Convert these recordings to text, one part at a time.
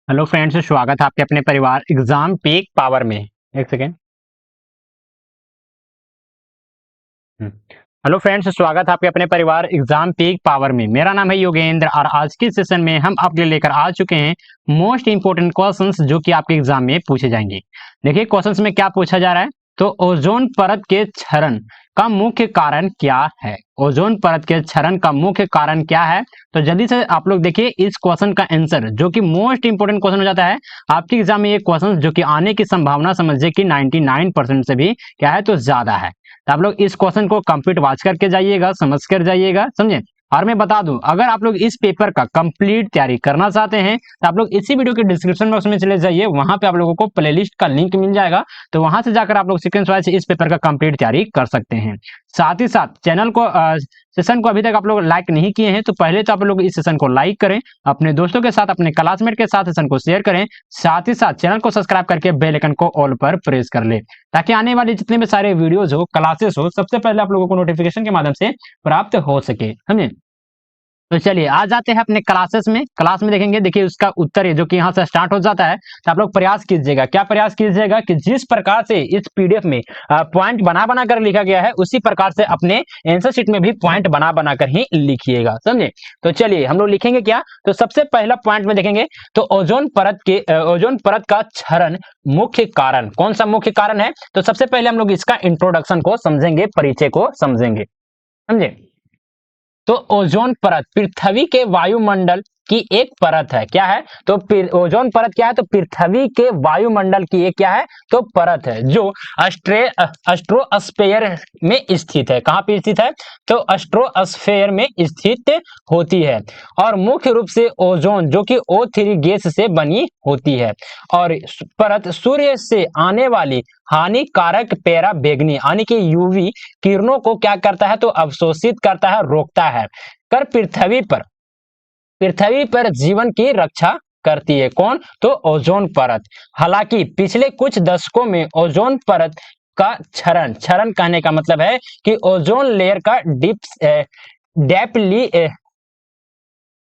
Hello friends, स्वागत है आपके अपने परिवार एग्जाम पीक पावर में। एक सेकेंड। हेलो फ्रेंड्स, स्वागत है आपके अपने परिवार एग्जाम पीक पावर में। मेरा नाम है योगेंद्र और आज के सेशन में हम आपके लिए लेकर आ चुके हैं मोस्ट इंपोर्टेंट क्वेश्चंस जो कि आपके एग्जाम में पूछे जाएंगे। देखिए क्वेश्चंस में क्या पूछा जा रहा है। तो ओजोन परत के क्षरण का मुख्य कारण क्या है? ओजोन परत के क्षरण का मुख्य कारण क्या है? तो जल्दी से आप लोग देखिए इस क्वेश्चन का आंसर, जो कि मोस्ट इंपोर्टेंट क्वेश्चन हो जाता है आपके एग्जाम में। ये क्वेश्चन जो कि आने की संभावना समझिए कि 99% से भी क्या है तो ज्यादा है। तो आप लोग इस क्वेश्चन को कंप्लीट वॉच करके जाइएगा, समझ कर जाइएगा, समझे। और मैं बता दूं, अगर आप लोग इस पेपर का कंप्लीट तैयारी करना चाहते हैं तो आप लोग इसी वीडियो के डिस्क्रिप्शन बॉक्स में चले जाइए, वहां पे आप लोगों को प्लेलिस्ट का लिंक मिल जाएगा। तो वहां से जाकर आप लोग सीक्वेंस वाइज इस पेपर का कंप्लीट तैयारी कर सकते हैं। साथ ही साथ चैनल को सेशन को अभी तक आप लोग लाइक नहीं किए हैं तो पहले तो आप लोग इस सेशन को लाइक करें, अपने दोस्तों के साथ, अपने क्लासमेट के साथ सेशन को शेयर करें। साथ ही साथ चैनल को सब्सक्राइब करके बेल आइकन को ऑल पर प्रेस कर ले, ताकि आने वाले जितने भी सारे वीडियोज हो, क्लासेस हो, सबसे पहले आप लोगों को नोटिफिकेशन के माध्यम से प्राप्त हो सके, समझे। तो चलिए आ जाते हैं अपने क्लासेस में। क्लास में देखेंगे, देखिए उसका उत्तर है जो कि यहाँ से स्टार्ट हो जाता है। तो आप लोग प्रयास कीजिएगा, क्या प्रयास कीजिएगा कि जिस प्रकार से इस पीडीएफ में पॉइंट बना बना कर लिखा गया है उसी प्रकार से अपने आंसर शीट में भी पॉइंट बना बना कर ही लिखिएगा, समझे। तो चलिए हम लोग लिखेंगे क्या। तो सबसे पहला पॉइंट में देखेंगे तो ओजोन परत का क्षरण मुख्य कारण, कौन सा मुख्य कारण है। तो सबसे पहले हम लोग इसका इंट्रोडक्शन को समझेंगे, परिचय को समझेंगे, समझे। तो ओजोन परत पृथ्वी के वायुमंडल की एक परत है। क्या है तो ओजोन परत क्या है तो पृथ्वी के वायुमंडल की एक क्या है तो परत है, जो अस्ट्रोस्फेयर में स्थित है। कहां पे स्थित है तो अस्ट्रोस्फेयर में स्थित होती है। और मुख्य रूप से ओजोन जो कि O3 गैस से बनी होती है। और परत सूर्य से आने वाली हानिकारक पैरा बेगनी यानी कि यूवी किरणों को क्या करता है तो अवशोषित करता है, रोकता है, कर पृथ्वी पर जीवन की रक्षा करती है। कौन तो ओजोन परत। हालांकि पिछले कुछ दशकों में ओजोन परत का क्षरण कहने का मतलब है कि ओजोन लेयर का डेप्ली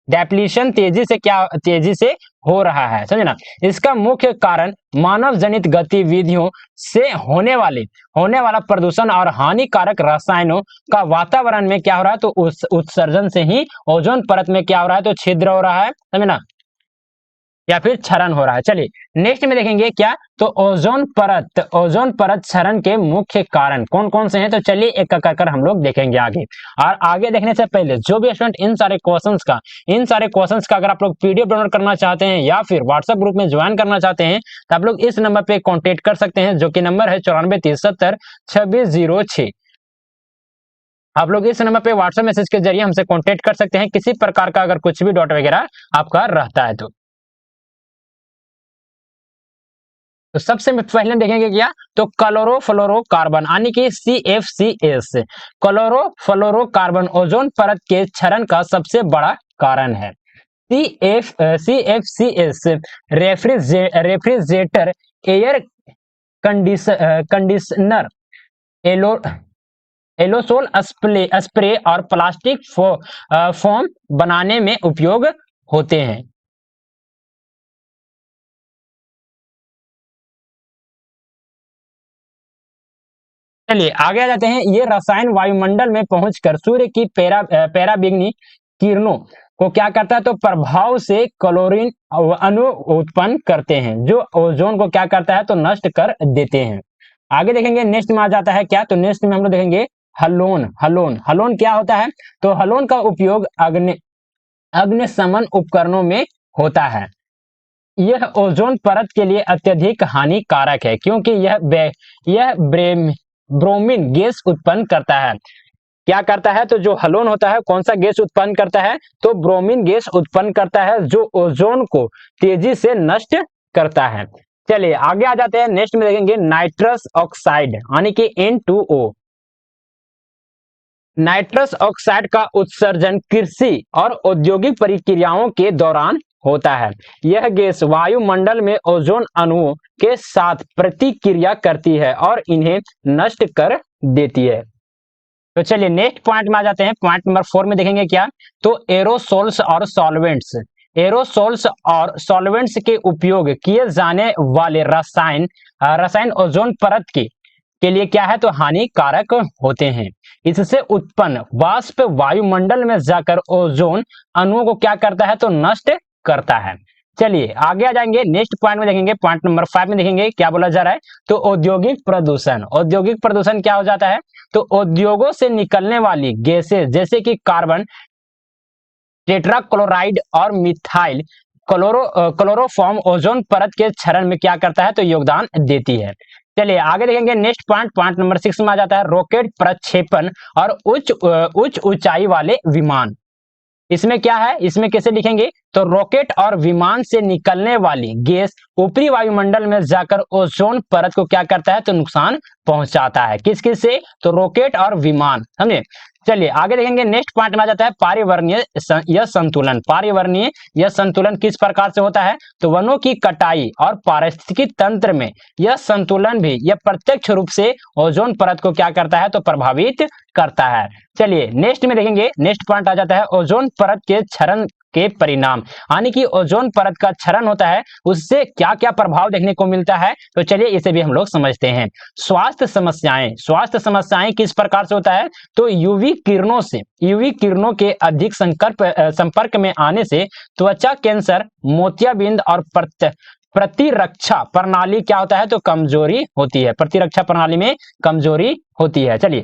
डेप्लीशन तेजी से हो रहा है, समझे ना। इसका मुख्य कारण मानव जनित गतिविधियों से होने वाला प्रदूषण और हानिकारक रसायनों का वातावरण में क्या हो रहा है तो उस उत्सर्जन से ही ओजोन परत में क्या हो रहा है तो छिद्र हो रहा है, समझे ना, या फिर क्षरण हो रहा है। चलिए नेक्स्ट में देखेंगे क्या तो ओजोन परत क्षरण के मुख्य कारण कौन कौन से हैं। तो चलिए एक एक कर हम लोग देखेंगे आगे। और आगे देखने से पहले जो भी स्टूडेंट इन सारे क्वेश्चंस का अगर आप लोग पीडीएफ डाउनलोड करना चाहते हैं या फिर व्हाट्सएप ग्रुप में ज्वाइन करना चाहते हैं तो आप लोग इस नंबर पे कॉन्टेक्ट कर सकते हैं, जो कि नंबर है 94 370 2606। आप लोग इस नंबर पे व्हाट्सएप मैसेज के जरिए हमसे कॉन्टेक्ट कर सकते हैं, किसी प्रकार का अगर कुछ भी डाउट वगैरह आपका रहता है तो सबसे पहले देखेंगे क्या तो क्लोरोफ्लोरोकार्बन यानी कि CFCS, क्लोरोफ्लोरोकार्बन ओजोन परत के क्षरण का सबसे बड़ा कारण है। CFCS रेफ्रिजरेटर, एयर कंडीशनर, एलो एलोसोल स्प्रे और प्लास्टिक फोम बनाने में उपयोग होते हैं। चलिए आगे आ जाते हैं। ये रसायन वायुमंडल में पहुंचकर सूर्य की पैराबिग्नी किरणों को क्या करता है तो प्रभाव से क्लोरीन अणु उत्पन्न करते हैं, जो ओजोन को क्या करता है तो नष्ट कर देते हैं। आगे देखेंगे नेक्स्ट में आ जाता है क्या तो नेक्स्ट में हम लोग देखेंगे हलोन क्या होता है तो हलोन का उपयोग अग्निशमन उपकरणों में होता है। यह ओजोन परत के लिए अत्यधिक हानिकारक है, क्योंकि यह ब्रोमीन गैस उत्पन्न करता है। क्या करता है तो जो हलोन होता है कौन सा गैस उत्पन्न करता है तो ब्रोमीन गैस उत्पन्न करता है, जो ओजोन को तेजी से नष्ट करता है। चलिए आगे आ जाते हैं। नेक्स्ट में देखेंगे नाइट्रस ऑक्साइड यानी कि N2O। नाइट्रस ऑक्साइड का उत्सर्जन कृषि और औद्योगिक प्रक्रियाओं के दौरान होता है। यह गैस वायुमंडल में ओजोन अणुओं के साथ प्रतिक्रिया करती है और इन्हें नष्ट कर देती है। तो चलिए नेक्स्ट पॉइंट में आ जाते हैं। पॉइंट नंबर 4 में देखेंगे क्या तो एरोसोल्स और सॉल्वेंट्स। एरोसोल्स और सॉल्वेंट्स के उपयोग किए जाने वाले रसायन ओजोन परत के लिए क्या है तो हानिकारक होते हैं। इससे उत्पन्न वाष्प वायुमंडल में जाकर ओजोन अणुओं को क्या करता है तो नष्ट करता है। चलिए आगे आ जाएंगे, नेक्स्ट पॉइंट में देखेंगे, पॉइंट नंबर 5 में देखेंगे क्या बोला जा रहा है तो औद्योगिक प्रदूषण। औद्योगिक प्रदूषण क्या हो जाता है तो उद्योगों से निकलने वाली गैसें जैसे कि कार्बन टेट्राक्लोराइड और मिथाइल क्लोरोफॉर्म ओजोन परत के क्षरण में क्या करता है तो योगदान देती है। चलिए आगे देखेंगे, नेक्स्ट पॉइंट नंबर 6 में आ जाता है रॉकेट प्रक्षेपण और उच्च ऊंचाई वाले विमान। इसमें क्या है, इसमें कैसे लिखेंगे तो रॉकेट और विमान से निकलने वाली गैस ऊपरी वायुमंडल में जाकर ओजोन परत को क्या करता है तो नुकसान पहुंचाता है। किस किस से तो रॉकेट और विमान, समझे। चलिए आगे देखेंगे, नेक्स्ट पॉइंट में आ जाता है पर्यावरणीय यह संतुलन। पर्यावरणीय यह संतुलन किस प्रकार से होता है तो वनों की कटाई और पारिस्थितिकी तंत्र में यह संतुलन भी यह प्रत्यक्ष रूप से ओजोन परत को क्या करता है तो प्रभावित करता है। चलिए नेक्स्ट में देखेंगे, नेक्स्ट पॉइंट आ जाता है ओजोन परत के क्षरण के परिणाम, यानी कि ओजोन परत का क्षरण होता है उससे क्या क्या प्रभाव देखने को मिलता है तो चलिए इसे भी हम लोग समझते हैं। स्वास्थ्य समस्याएं किस प्रकार से होता है तो यूवी किरणों के अधिक संपर्क में आने से त्वचा कैंसर, मोतियाबिंद और प्रतिरक्षा प्रणाली क्या होता है तो कमजोरी होती है, प्रतिरक्षा प्रणाली में कमजोरी होती है। चलिए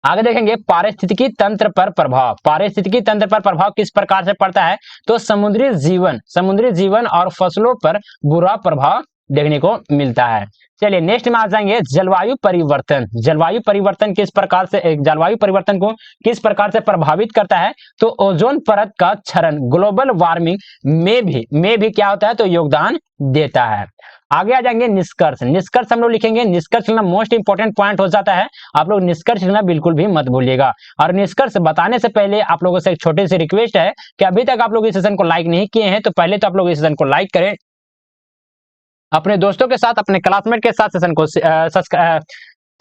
आगे देखेंगे, पारिस्थितिकी तंत्र पर प्रभाव किस प्रकार से पड़ता है तो समुद्री जीवन और फसलों पर बुरा प्रभाव देखने को मिलता है। चलिए नेक्स्ट में आ जाएंगे, जलवायु परिवर्तन को किस प्रकार से प्रभावित करता है तो ओजोन परत का क्षरण ग्लोबल वार्मिंग में भी क्या होता है तो योगदान देता है। आगे आ जाएंगे निष्कर्ष हम लोग लिखेंगे। निष्कर्ष लिखना मोस्ट इंपोर्टेंट पॉइंट हो जाता है, आप लोग निष्कर्ष लिखना बिल्कुल भी मत भूलिएगा। और निष्कर्ष बताने से पहले आप लोगों से एक छोटी सी रिक्वेस्ट है कि अभी तक आप लोग इस सेशन को लाइक नहीं किए हैं तो पहले तो आप लोग इस सेशन को लाइक करें, अपने दोस्तों के साथ, अपने क्लासमेट के साथ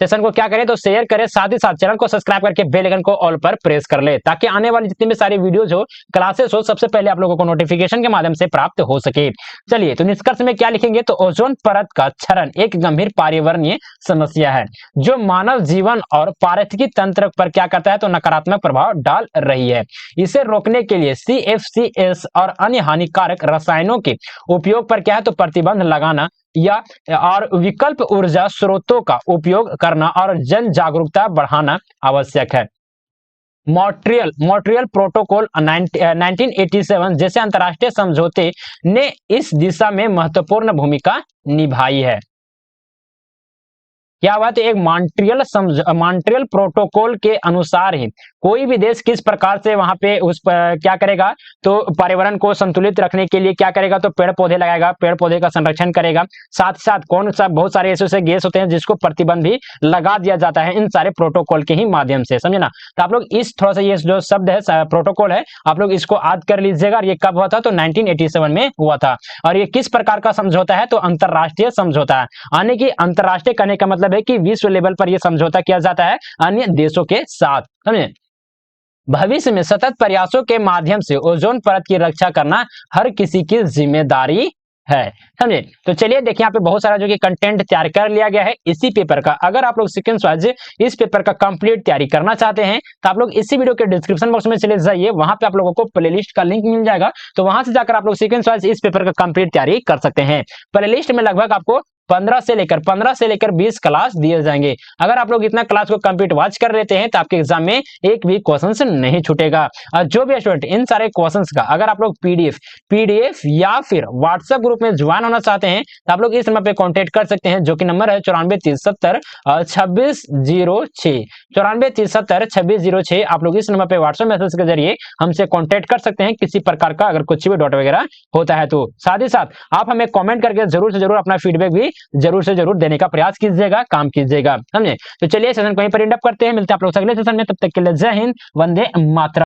सेशन को क्या करें तो शेयर करें, साथ ही साथ चैनल को सब्सक्राइब करके बेल आइकन को ऑल पर प्रेस कर ले ताकि आने वाली जितनी भी सारी वीडियोज हो, क्लासेस हो, सबसे पहले आप लोगों को नोटिफिकेशन के माध्यम से प्राप्त हो सके। चलिए तो निष्कर्ष में क्या लिखेंगे तो ओजोन परत का क्षरण एक गंभीर पर्यावरणीय समस्या है जो मानव जीवन और पारिस्थितिकी तंत्र पर क्या करता है तो नकारात्मक प्रभाव डाल रही है। इसे रोकने के लिए CFCs और अन्य हानिकारक रसायनों के उपयोग पर क्या है तो प्रतिबंध लगाना और विकल्प ऊर्जा स्रोतों का उपयोग करना और जन जागरूकता बढ़ाना आवश्यक है। मॉन्ट्रियल प्रोटोकॉल 1987 जैसे अंतर्राष्ट्रीय समझौते ने इस दिशा में महत्वपूर्ण भूमिका निभाई है। क्या हुआ तो एक मॉन्ट्रियल प्रोटोकॉल के अनुसार ही कोई भी देश किस प्रकार से वहां पे क्या करेगा तो पर्यावरण को संतुलित रखने के लिए क्या करेगा तो पेड़ पौधे लगाएगा, पेड़ पौधे का संरक्षण करेगा। साथ साथ बहुत सारे ऐसे गैस होते हैं जिसको प्रतिबंध भी लगा दिया जाता है इन सारे प्रोटोकॉल के ही माध्यम से, समझे ना। तो आप लोग इस थोड़ा सा ये जो शब्द है प्रोटोकॉल है आप लोग इसको याद कर लीजिएगा। ये कब हुआ था तो 1987 में हुआ था। और ये किस प्रकार का समझौता है तो अंतरराष्ट्रीय समझौता है, यानी कि अंतरराष्ट्रीय करने का मतलब है कि विश्व लेवल पर यह समझौता किया जाता है अन्य देशों के साथ, समझे। भविष्य में सतत प्रयासों के माध्यम से ओजोन परत की रक्षा करना हर किसी की जिम्मेदारी है, समझे। तो चलिए देखिए यहाँ पे बहुत सारा जो कि कंटेंट तैयार कर लिया गया है इसी पेपर का। अगर आप लोग सीक्वेंस वाइज इस पेपर का कंप्लीट तैयारी करना चाहते हैं तो आप लोग इसी वीडियो के डिस्क्रिप्शन बॉक्स में चले जाइए, वहां पे आप लोगों को प्लेलिस्ट का लिंक मिल जाएगा। तो वहां से जाकर आप लोग सीक्वेंस वाइज इस पेपर का कंप्लीट तैयारी कर सकते हैं। प्लेलिस्ट में लगभग आपको 15 से लेकर 20 क्लास दिए जाएंगे। अगर आप लोग इतना क्लास को कंप्लीट वॉच कर लेते हैं तो आपके एग्जाम में एक भी क्वेश्चन नहीं छूटेगा। और जो भी स्टूडेंट इन सारे क्वेश्चंस का अगर आप लोग पीडीएफ या फिर व्हाट्सएप ग्रुप में ज्वाइन होना चाहते हैं तो आप लोग इस नंबर पे कांटेक्ट कर सकते हैं, जो कि नंबर है 94 370 2606 94 आप लोग इस नंबर पे व्हाट्सएप मैसेज के जरिए हमसे कांटेक्ट कर सकते हैं किसी प्रकार का अगर कुछ भी डाउट वगैरह होता है तो। साथ ही साथ आप हमें कमेंट करके जरूर से जरूर अपना फीडबैक भी जरूर से जरूर देने का प्रयास कीजिएगा, काम कीजिएगा, समझे। तो चलिए सेशन को यहीं पर एंड अप करते हैं, मिलते हैं आप लोग अगले सेशन में, तब तक के लिए जय हिंद, वंदे मातरम।